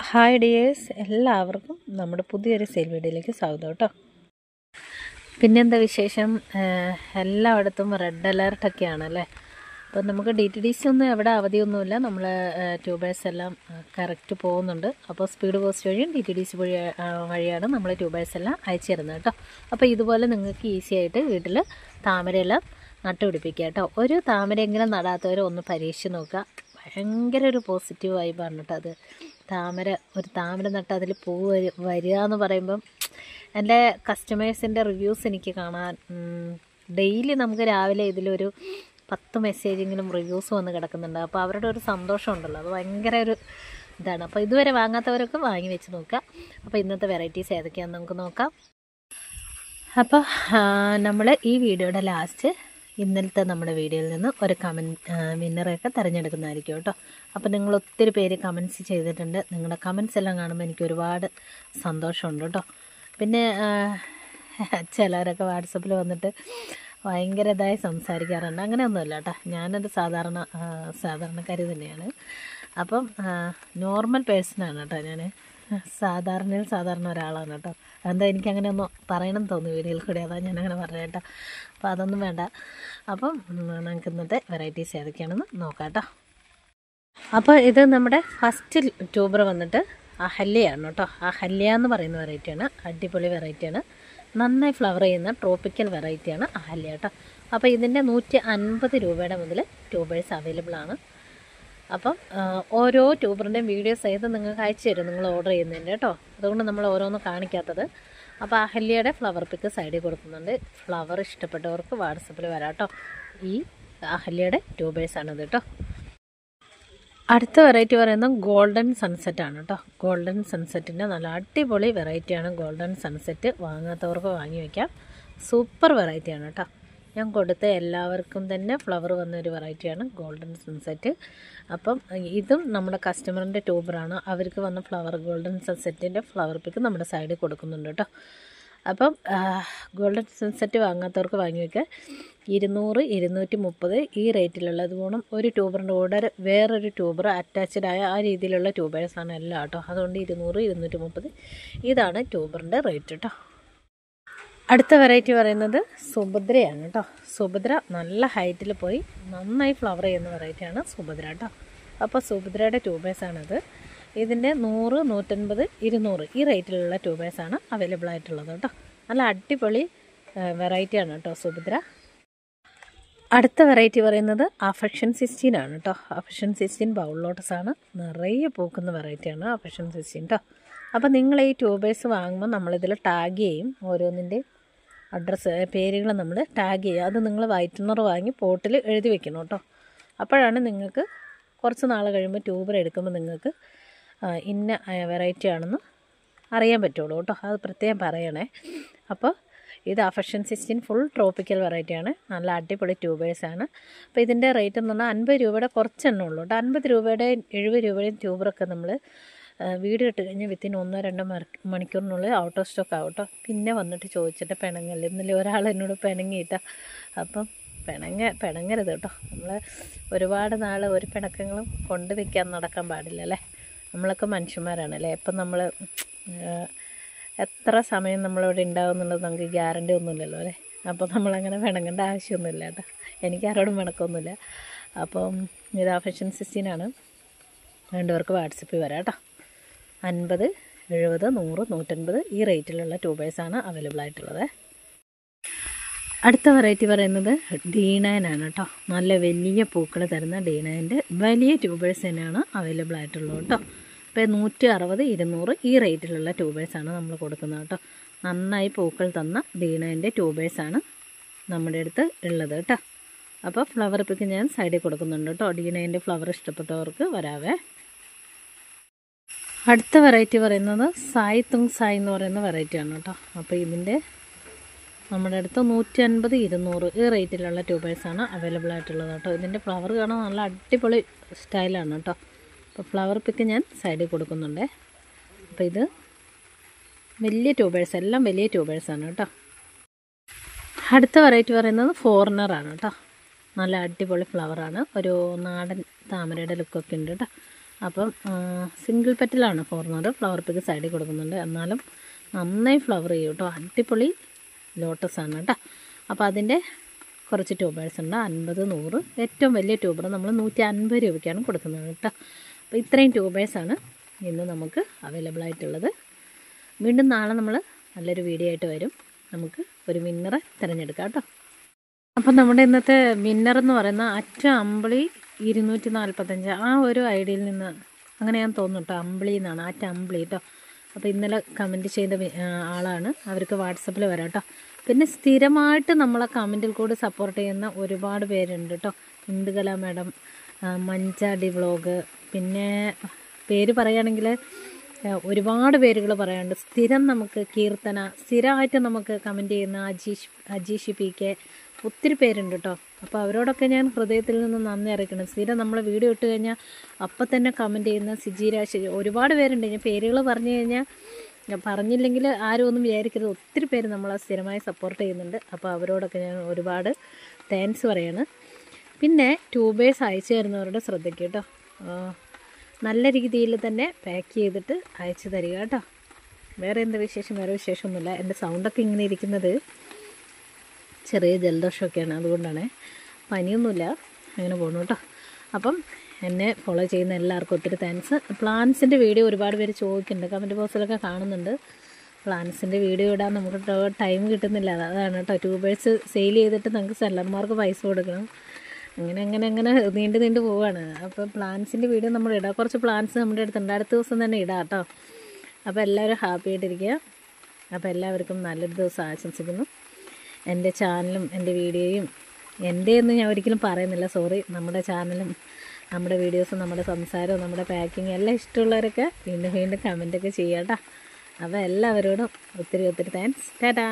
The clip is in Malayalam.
ഹായ് ഡിയേഴ്സ്, എല്ലാവർക്കും നമ്മുടെ പുതിയൊരു സെയിൽ വീഡിയോയിലേക്ക് സ്വാഗതം കേട്ടോ. പിന്നെന്താ വിശേഷം? എല്ലായിടത്തും റെഡ് അലേർട്ടൊക്കെയാണല്ലേ. അപ്പോൾ നമുക്ക് DTDC ഒന്നും എവിടെ അവധിയൊന്നുമില്ല. നമ്മൾ ട്യൂബേഴ്സ് എല്ലാം കറക്റ്റ് പോകുന്നുണ്ട്. അപ്പോൾ സ്പീഡ് പോസ്റ്റ് വഴിയും DTDC വഴിയാണ് നമ്മൾ ട്യൂബേഴ്സ് എല്ലാം അയച്ചു തരുന്നത് കേട്ടോ. അപ്പോൾ ഇതുപോലെ നിങ്ങൾക്ക് ഈസി ആയിട്ട് വീട്ടിൽ താമരയെല്ലാം നട്ടുപിടിപ്പിക്കുക കേട്ടോ. ഒരു താമരയെങ്കിലും നടാത്തവർ ഒന്ന് പരീക്ഷിച്ച് നോക്കുക. ഭയങ്കര ഒരു പോസിറ്റീവ് വൈബാണ് കേട്ടോ അത്. ഒരു താമര നട്ട് അതിൽ പൂവ് വരിക എന്ന് പറയുമ്പം എൻ്റെ കസ്റ്റമേഴ്സിൻ്റെ റിവ്യൂസ് എനിക്ക് കാണാൻ ഡെയിലി നമുക്ക് രാവിലെ ഇതിലൊരു 10 മെസ്സേജെങ്കിലും റിവ്യൂസ് വന്ന് കിടക്കുന്നുണ്ട്. അപ്പോൾ അവരുടെ ഒരു സന്തോഷം ഉണ്ടല്ലോ, അത് ഭയങ്കര ഒരു ഇതാണ്. അപ്പോൾ ഇതുവരെ വാങ്ങാത്തവരൊക്കെ വാങ്ങി വെച്ച് നോക്കുക. അപ്പോൾ ഇന്നത്തെ വെറൈറ്റീസ് ഏതൊക്കെയാണെന്ന് നമുക്ക് നോക്കാം. അപ്പോൾ നമ്മൾ ഈ വീഡിയോയുടെ ലാസ്റ്റ് ഇന്നലത്തെ നമ്മുടെ വീഡിയോയിൽ നിന്ന് ഒരു വിന്നറൊക്കെ തിരഞ്ഞെടുക്കുന്നതായിരിക്കും കേട്ടോ. അപ്പോൾ നിങ്ങൾ ഒത്തിരി പേര് കമൻറ്റ്സ് ചെയ്തിട്ടുണ്ട്. നിങ്ങളുടെ കമൻറ്റ്സ് എല്ലാം കാണുമ്പോൾ എനിക്ക് ഒരുപാട് സന്തോഷമുണ്ട് കേട്ടോ. പിന്നെ ചിലരൊക്കെ വാട്സപ്പിൽ വന്നിട്ട് ഭയങ്കര ഇതായി സംസാരിക്കാറുണ്ട്. അങ്ങനെയൊന്നുമില്ല കേട്ടോ. ഞാനൊരു സാധാരണക്കാരി തന്നെയാണ്. അപ്പം നോർമൽ പേഴ്സണാണ് കേട്ടോ. ഞാൻ സാധാരണ ഒരാളാണ് കേട്ടോ. എന്താ എനിക്കങ്ങനെ ഒന്ന് പറയണം തോന്നി വീഡിയോയിൽ കൂടി, അതാണ് ഞാനങ്ങനെ പറഞ്ഞ കേട്ടോ. അപ്പോൾ അതൊന്നും വേണ്ട. അപ്പം നമുക്ക് ഇന്നത്തെ വെറൈറ്റീസ് ഏതൊക്കെയാണെന്ന് നോക്കാം കേട്ടോ. അപ്പോൾ ഇത് നമ്മുടെ ഫസ്റ്റ് ട്യൂബർ വന്നിട്ട് അഹല്യയാണ് കേട്ടോ. അഹല്യ എന്ന് പറയുന്ന വെറൈറ്റിയാണ്. അടിപൊളി വെറൈറ്റിയാണ്. നന്നായി ഫ്ലവർ ചെയ്യുന്ന ട്രോപ്പിക്കൽ വെറൈറ്റിയാണ് അഹല്യ കേട്ടോ. അപ്പോൾ ഇതിൻ്റെ 150 രൂപയുടെ മുതൽ ട്യൂബേഴ്സ് അവൈലബിൾ ആണ്. അപ്പം ഓരോ ട്യൂബറിൻ്റെയും വീഡിയോ സഹിതം നിങ്ങൾക്ക് അയച്ചു തരും നിങ്ങൾ ഓർഡർ ചെയ്യുന്നതിൻ്റെ കേട്ടോ. അതുകൊണ്ട് നമ്മൾ ഓരോന്നും കാണിക്കാത്തത്. അപ്പോൾ അഹല്യയുടെ ഫ്ലവർ പിക്ക് സൈഡിൽ കൊടുക്കുന്നുണ്ട്. ഫ്ലവർ ഇഷ്ടപ്പെട്ടവർക്ക് വാട്സപ്പിൽ വരാം കേട്ടോ. ഈ അഹല്യയുടെ ട്യൂബേഴ്സാണിത് കേട്ടോ. അടുത്ത വെറൈറ്റി പറയുന്നത് ഗോൾഡൻ സൺസെറ്റാണ് കേട്ടോ. ഗോൾഡൻ സൺസെറ്റിൻ്റെ നല്ല അടിപൊളി വെറൈറ്റിയാണ് ഗോൾഡൻ സൺസെറ്റ്. വാങ്ങാത്തവർക്ക് വാങ്ങി വയ്ക്കാം. സൂപ്പർ വെറൈറ്റിയാണ് കേട്ടോ. ഞാൻ കൊടുത്ത എല്ലാവർക്കും തന്നെ ഫ്ലവർ വന്നൊരു വെറൈറ്റിയാണ് ഗോൾഡൻ സൺസെറ്റ്. അപ്പം ഇതും നമ്മുടെ കസ്റ്റമറിൻ്റെ ട്യൂബറാണ്. അവർക്ക് വന്ന ഫ്ലവർ ഗോൾഡൻ സൺസെറ്റിൻ്റെ ഫ്ലവർ പിക്ക് നമ്മുടെ സൈഡിൽ കൊടുക്കുന്നുണ്ട് കേട്ടോ. അപ്പം ഗോൾഡൻ സൺസെറ്റ് വാങ്ങാത്തവർക്ക് വാങ്ങി വയ്ക്കുക. 200, 230 ഈ റേറ്റിലുള്ളത് വേണം. ഒരു ട്യൂബറിൻ്റെ കൂടെ വേറൊരു ട്യൂബർ അറ്റാച്ച്ഡ് ആയ ആ രീതിയിലുള്ള ട്യൂബേഴ്സാണ് എല്ലാം കേട്ടോ. അതുകൊണ്ട് 200, 230 ഇതാണ് ട്യൂബറിൻ്റെ റേറ്റ് കേട്ടോ. അടുത്ത വെറൈറ്റി പറയുന്നത് സുഭദ്രയാണ് കേട്ടോ. സുഭദ്ര നല്ല ഹൈറ്റിൽ പോയി നന്നായി ഫ്ലവർ ചെയ്യുന്ന വെറൈറ്റിയാണ് സുഭദ്ര കേട്ടോ. അപ്പോൾ സുഭദ്രയുടെ ട്യൂബേഴ്സാണിത്. ഇതിൻ്റെ 100, 150, 200 ഈ റേറ്റിലുള്ള ട്യൂബേഴ്സാണ് അവൈലബിൾ ആയിട്ടുള്ളത് കേട്ടോ. നല്ല അടിപൊളി വെറൈറ്റിയാണ് കേട്ടോ സുഭദ്ര. അടുത്ത വെറൈറ്റി പറയുന്നത് അഫെക്ഷൻ 16 ആണ് കേട്ടോ. അഫെക്ഷൻ 16 ബൗൾ ലോട്ടസാണ്. നിറയെ പൂക്കുന്ന വെറൈറ്റിയാണ് അഫെക്ഷൻ 16 കേട്ടോ. അപ്പോൾ നിങ്ങൾ ഈ ട്യൂബേഴ്സ് വാങ്ങുമ്പോൾ നമ്മളിതിൽ ടാഗ് ചെയ്യും. ഓരോന്നിൻ്റെ അഡ്രസ്സ് പേരുകൾ നമ്മൾ ടാഗ് ചെയ്യുക. അത് നിങ്ങൾ വൈറ്റ്നർ വാങ്ങി പോട്ടിൽ എഴുതി വെക്കണം കേട്ടോ. അപ്പോഴാണ് നിങ്ങൾക്ക് കുറച്ച് നാൾ കഴിയുമ്പോൾ ട്യൂബർ എടുക്കുമ്പോൾ നിങ്ങൾക്ക് ഇന്ന വെറൈറ്റി ആണെന്ന് അറിയാൻ പറ്റുള്ളൂ കേട്ടോ. അത് പ്രത്യേകം പറയണേ. അപ്പോൾ ഇത് അഫെക്ഷൻ 16 ഫുൾ ട്രോപ്പിക്കൽ വെറൈറ്റിയാണ്. നല്ല അടിപൊളി ട്യൂബേഴ്സാണ്. അപ്പോൾ ഇതിൻ്റെ റേറ്റ് എന്ന് പറഞ്ഞാൽ 50 രൂപയുടെ കുറച്ചെണ്ണം ഉള്ളൂ കേട്ടോ. 50 രൂപയുടെയും 70 രൂപയുടെയും ട്യൂബറൊക്കെ നമ്മൾ വീഡിയോ ഇട്ട് കഴിഞ്ഞ് വിത്തിൻ 1-2 മണിക്കൂറിനുള്ളിൽ ഔട്ട് ഓഫ് സ്റ്റോക്ക് ആവും കേട്ടോ. പിന്നെ വന്നിട്ട് ചോദിച്ചിട്ട് പിണങ്ങല്ലേ. ഇന്നലെ ഒരാൾ എന്നോട് പിണങ്ങിയിട്ടാ. അപ്പം പിണങ്ങരുത് കേട്ടോ. നമ്മൾ ഒരുപാട് നാൾ ഒരു പിണക്കങ്ങളും കൊണ്ട് വയ്ക്കാൻ നടക്കാൻ പാടില്ലല്ലേ. നമ്മളൊക്കെ മനുഷ്യന്മാരാണല്ലേ. ഇപ്പം നമ്മൾ എത്ര സമയം നമ്മളിവിടെ ഉണ്ടാവും എന്നുള്ളത് നമുക്ക് ഗ്യാരണ്ടി ഒന്നുമില്ലല്ലോ അല്ലേ. അപ്പോൾ നമ്മളങ്ങനെ പിണങ്ങേണ്ട ആവശ്യമൊന്നുമില്ല കേട്ടോ. എനിക്ക് ആരോടും പിണക്കമൊന്നുമില്ല. അപ്പം ഇത് അഫെക്ഷൻ 16 ആണ്. വേണ്ടവർക്ക് വാട്സപ്പിൽ വരാം കേട്ടോ. 50, 70, 100, 150 ഈ റേറ്റിലുള്ള ട്യൂബേഴ്സാണ് അവൈലബിൾ ആയിട്ടുള്ളത്. അടുത്ത വെറൈറ്റി പറയുന്നത് D9 ആണ് കേട്ടോ. നല്ല വലിയ പൂക്കൾ തരുന്ന D9ൻ്റെ വലിയ ട്യൂബേഴ്സ് തന്നെയാണ് അവൈലബിൾ ആയിട്ടുള്ളത് കേട്ടോ. ഇപ്പോൾ 160, 200 ഈ റേറ്റിലുള്ള ട്യൂബേഴ്സാണ് നമ്മൾ കൊടുക്കുന്നത് കേട്ടോ. നന്നായി പൂക്കൾ തന്ന D9ൻ്റെ ട്യൂബേഴ്സാണ് നമ്മുടെ അടുത്ത് ഉള്ളത് കേട്ടോ. അപ്പോൾ ഫ്ലവർ പിക്ക് ഞാൻ സൈഡിൽ കൊടുക്കുന്നുണ്ട് കേട്ടോ. D9ൻ്റെ ഫ്ലവർ ഇഷ്ടപ്പെട്ടവർക്ക് വരാവേ. അടുത്ത വെറൈറ്റി പറയുന്നത് സായ് തുങ് സായ് എന്ന് പറയുന്ന വെറൈറ്റിയാണ് കേട്ടോ. അപ്പോൾ ഇതിൻ്റെ നമ്മുടെ അടുത്ത് 150, 200 ഈ റേറ്റിലുള്ള ട്യൂബേഴ്സാണ് അവൈലബിൾ ആയിട്ടുള്ളത് കേട്ടോ. ഇതിൻ്റെ ഫ്ലവർ കാണാൻ നല്ല അടിപൊളി സ്റ്റൈലാണ് കേട്ടോ. അപ്പോൾ ഫ്ലവർ പിക്ക് ഞാൻ സൈഡിൽ കൊടുക്കുന്നുണ്ട്. അപ്പോൾ ഇത് വലിയ ട്യൂബേഴ്സ്, എല്ലാം വലിയ ട്യൂബേഴ്സാണ് കേട്ടോ. അടുത്ത വെറൈറ്റി പറയുന്നത് ഫോറിനറാണ് കേട്ടോ. നല്ല അടിപൊളി ഫ്ലവറാണ്. ഒരു നാടൻ താമരയുടെ ലുക്കൊക്കെ ഉണ്ട് കേട്ടോ. അപ്പം സിംഗിൾ പെറ്റലാണ് ഫോർമർ. ഫ്ലവർ പിക്ക് സൈഡിൽ കൊടുക്കുന്നുണ്ട്. എന്നാലും നന്നായി ഫ്ലവർ ചെയ്യും കേട്ടോ. അടിപൊളി ലോട്ടസാണ് കേട്ടോ. അപ്പോൾ അതിൻ്റെ കുറച്ച് ട്യൂബേഴ്സ് ഉണ്ട്, 50, 100. ഏറ്റവും വലിയ ട്യൂബർ നമ്മൾ 150 രൂപയ്ക്കാണ് കൊടുക്കുന്നത് കേട്ടോ. അപ്പോൾ ഇത്രയും ട്യൂബേഴ്സാണ് ഇന്ന് നമുക്ക് അവൈലബിൾ ആയിട്ടുള്ളത്. വീണ്ടും നാളെ നമ്മൾ നല്ലൊരു വീഡിയോ ആയിട്ട് വരും. നമുക്ക് ഒരു വിന്നറെ തിരഞ്ഞെടുക്കാം കേട്ടോ. അപ്പം നമ്മുടെ ഇന്നത്തെ വിന്നർ എന്ന് പറയുന്ന അറ്റ അമ്പിളി 245 ആ ഒരു ഐഡിയയിൽ നിന്ന്, അങ്ങനെ ഞാൻ തോന്നുന്നു കേട്ടോ, അമ്പിളി എന്നാണ്, അറ്റ അമ്പിളി കേട്ടോ. അപ്പോൾ ഇന്നലെ കമൻറ്റ് ചെയ്ത ആളാണ്. അവർക്ക് വാട്സപ്പിൽ വരാം കേട്ടോ. പിന്നെ സ്ഥിരമായിട്ട് നമ്മളെ കമൻറ്റിൽ കൂടി സപ്പോർട്ട് ചെയ്യുന്ന ഒരുപാട് പേരുണ്ട് കേട്ടോ. ഇന്ദുകല മാഡം, മഞ്ചാടി വ്ളോഗ്, പിന്നെ പേര് പറയുകയാണെങ്കിൽ ഒരുപാട് പേരുകൾ പറയാനുണ്ട്. സ്ഥിരം നമുക്ക് കീർത്തന, സ്ഥിരമായിട്ട് നമുക്ക് കമൻറ്റ് ചെയ്യുന്ന അജീഷ് PK, ഒത്തിരി പേരുണ്ട് കേട്ടോ. അപ്പോൾ അവരോടൊക്കെ ഞാൻ ഹൃദയത്തിൽ നിന്ന് നന്ദി അറിയിക്കണം. സ്ഥിരം നമ്മൾ വീഡിയോ ഇട്ട് കഴിഞ്ഞാൽ അപ്പം തന്നെ കമൻറ്റ് ചെയ്യുന്ന സിജിരാശ്, ഒരുപാട് പേരുണ്ട്. ഞാൻ പേരുകൾ പറഞ്ഞു കഴിഞ്ഞാൽ പറഞ്ഞില്ലെങ്കിൽ ആരും ഒന്നും വിചാരിക്കരുത്. ഒത്തിരി പേര് നമ്മളെ സ്ഥിരമായി സപ്പോർട്ട് ചെയ്യുന്നുണ്ട്. അപ്പോൾ അവരോടൊക്കെ ഞാൻ ഒരുപാട് താങ്ക്സ് പറയാണ്. പിന്നെ ട്യൂബേഴ്സ് അയച്ചു തരുന്നവരുടെ ശ്രദ്ധിക്കുക കേട്ടോ. നല്ല രീതിയിൽ തന്നെ പാക്ക് ചെയ്തിട്ട് അയച്ചു തരിക കേട്ടോ. വേറെ എന്താ വിശേഷം? വേറെ വിശേഷമൊന്നുമില്ല. എൻ്റെ സൗണ്ടൊക്കെ ഇങ്ങനെ ഇരിക്കുന്നത് ചെറിയ ജലദോഷമൊക്കെയാണ്, അതുകൊണ്ടാണ്. പനിയൊന്നുമില്ല, അങ്ങനെ പോകണം കേട്ടോ. അപ്പം എന്നെ ഫോളോ ചെയ്യുന്ന എല്ലാവർക്കും ഒത്തിരി താങ്ക്സ്. പ്ലാന്റ്സിൻ്റെ വീഡിയോ ഒരുപാട് പേര് ചോദിക്കുന്നുണ്ട്, കമൻറ്റ് ബോക്സിലൊക്കെ കാണുന്നുണ്ട്. പ്ലാന്റ്സിൻ്റെ വീഡിയോ ഇടാൻ നമുക്ക് ടൈം കിട്ടുന്നില്ല, അതാണ് കേട്ടോ. ട്യൂബേഴ്സ് സെയിൽ ചെയ്തിട്ട് നമുക്ക് സെല്ലർമാർക്ക് പൈസ കൊടുക്കണം. അങ്ങനെ നീണ്ടു പോവുകയാണ്. അപ്പോൾ പ്ലാന്റ്സിൻ്റെ വീഡിയോ നമ്മൾ ഇടാം. കുറച്ച് പ്ലാന്റ്സ് നമ്മുടെ അടുത്തുണ്ട്, അടുത്ത ദിവസം തന്നെ ഇടാം കേട്ടോ. അപ്പോൾ എല്ലാവരും ഹാപ്പി ആയിട്ടിരിക്കുക. അപ്പോൾ എല്ലാവർക്കും നല്ലൊരു ദിവസം ആശംസിക്കുന്നു. എൻ്റെ ചാനലും എൻ്റെ വീഡിയോയും, എൻ്റെ ഒന്നും ഞാൻ ഒരിക്കലും പറയുന്നില്ല, സോറി. നമ്മുടെ ചാനലും നമ്മുടെ വീഡിയോസും നമ്മുടെ സംസാരവും നമ്മുടെ പാക്കിങ് എല്ലാം ഇഷ്ടമുള്ളവരൊക്കെ വീണ്ടും കമൻറ്റൊക്കെ ചെയ്യാം കേട്ടോ. അപ്പോൾ എല്ലാവരോടും ഒത്തിരി താങ്ക്സ്. ടാറ്റാ.